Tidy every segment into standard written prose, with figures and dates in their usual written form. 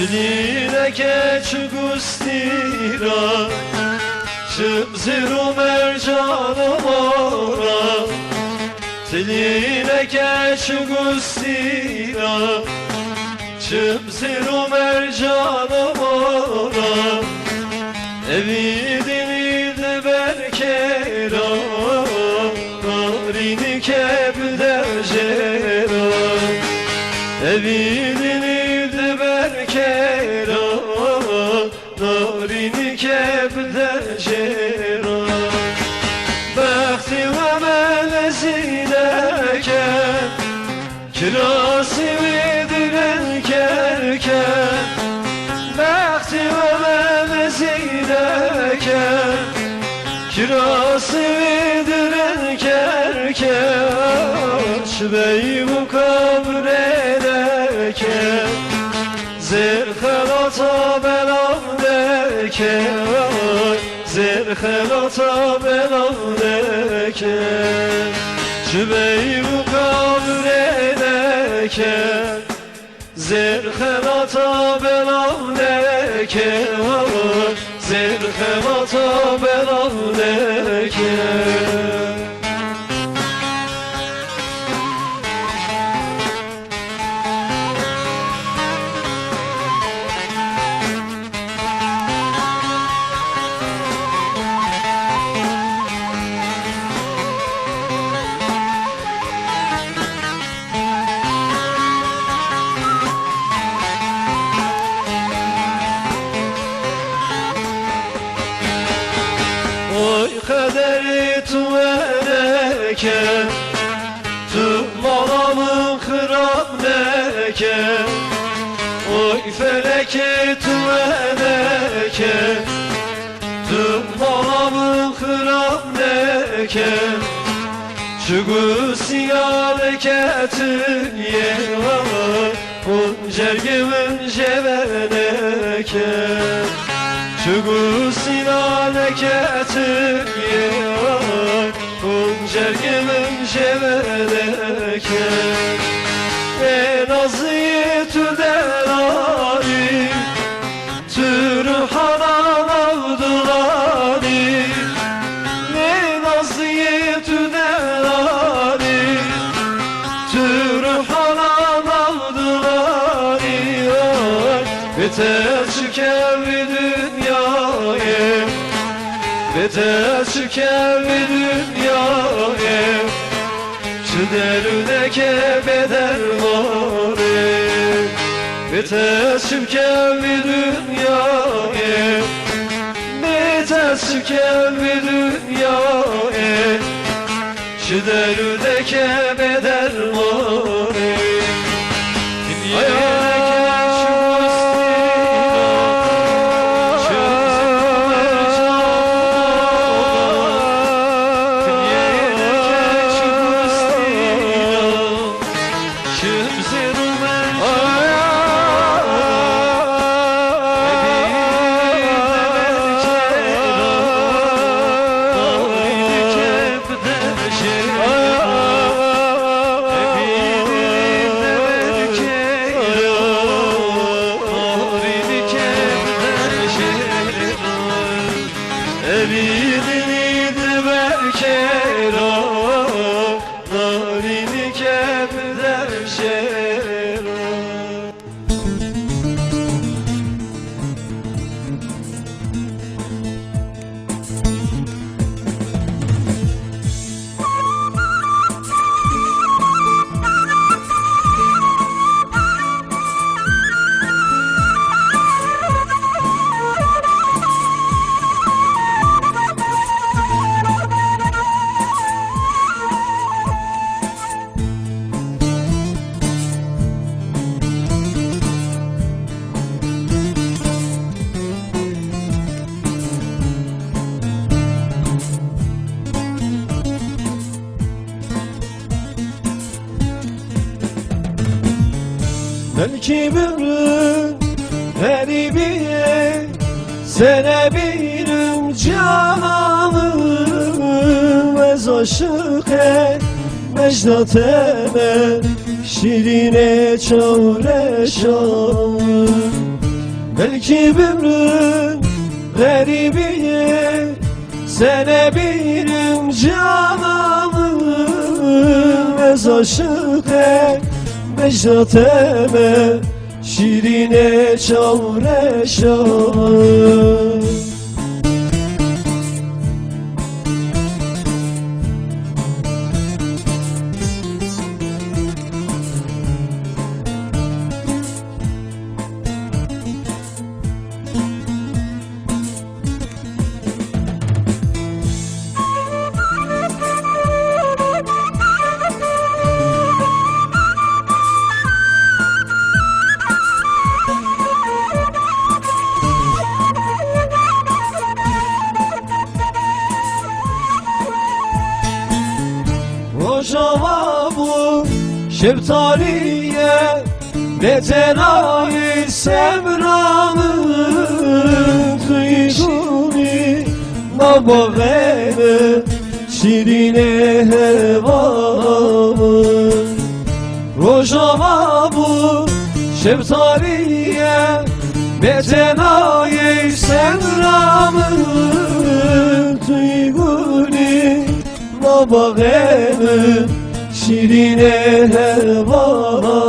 Diline geç gustira Şımziru mercanım ora Diline geç gustira Şımziru mercanım ora Evi dilinde berkera Narini kebde jera Evi dilinde berkera Narini kebde jera Bekti ve melezileke Kirası vidiren kerken Bekti ve melezileke Kirası vidiren kerken Şübeyi bu kabredeke Zerhelata belam deke Zerhelata belam deke Şübeyi bu kabredeke Zerhelata belam deke Zerhelata belam deke Oy kaderi tuveleke Tu malamın kıram neke Oy feleke tuveleke Tu malamın kıram neke Çugu siyareketin yevar Uncergimin jeveneke Çugu sinaleketin yevar Uncergimin jeveneke Enazı tüdelari Türü hanan avdulani Enazı tüdelari Türü hanan avdulani Beter şükevi dünyaya Beter şükevi dünyaya Şu derudeke bedel var Beter şükevi dünyaya Beter şükevi dünyaya Şu derudeke bedel var Evidini de berkera Narini kebde şera Belki bürün beni bir sene birim cananım Ez aşık mecdat emer şirine çare şanım Belki ömrün garibiye sene birim cananım ez aşık Mecdat eme şirine çavreşanım. Rojava bu şeftaliye betenayı semranın duyguni nabağını şirine hevamın. Rojava bu şeftaliye betenayı semranın duyguni nabağını şirine hevamın.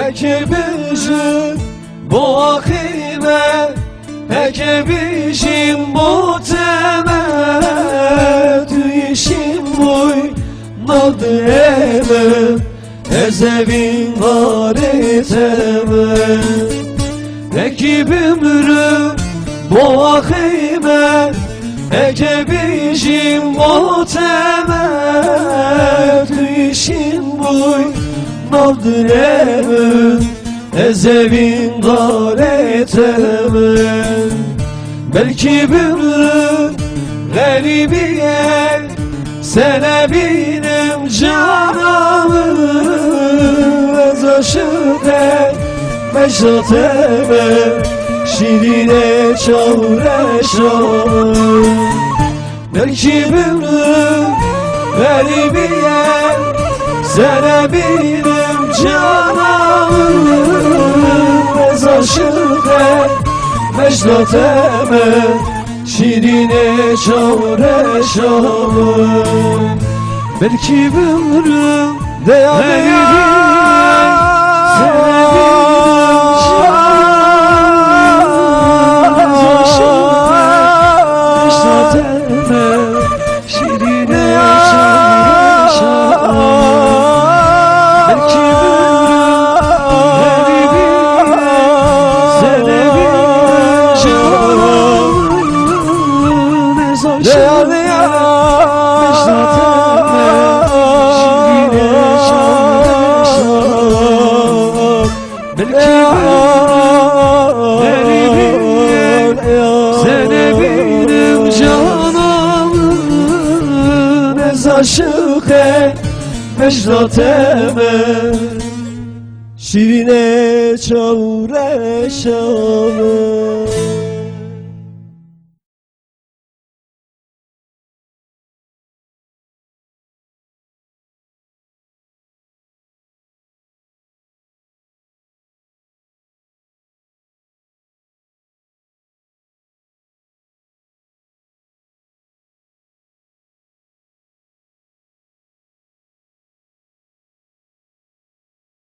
Ekebişim bu akime, ekebişim bu teme, tüyişim buy nadı eme, ezevin gareteme. Ekib ömrüm bu akime, ekebişim bu teme, tüyişim buy nadır eme, ezevin gareteme. Belki ömrün garibiye sene benim cananım ez aşık Mecdat eme şirine çavreşanım. Belki ömrün garibiye sene benim cananım ez aşık Mecdat eme şirine çavreşanım. Belki ömrüm değerli sene benim cananım ez aşık Mecdat eme şirine aşık Mecdat eme şirine çavreşanım.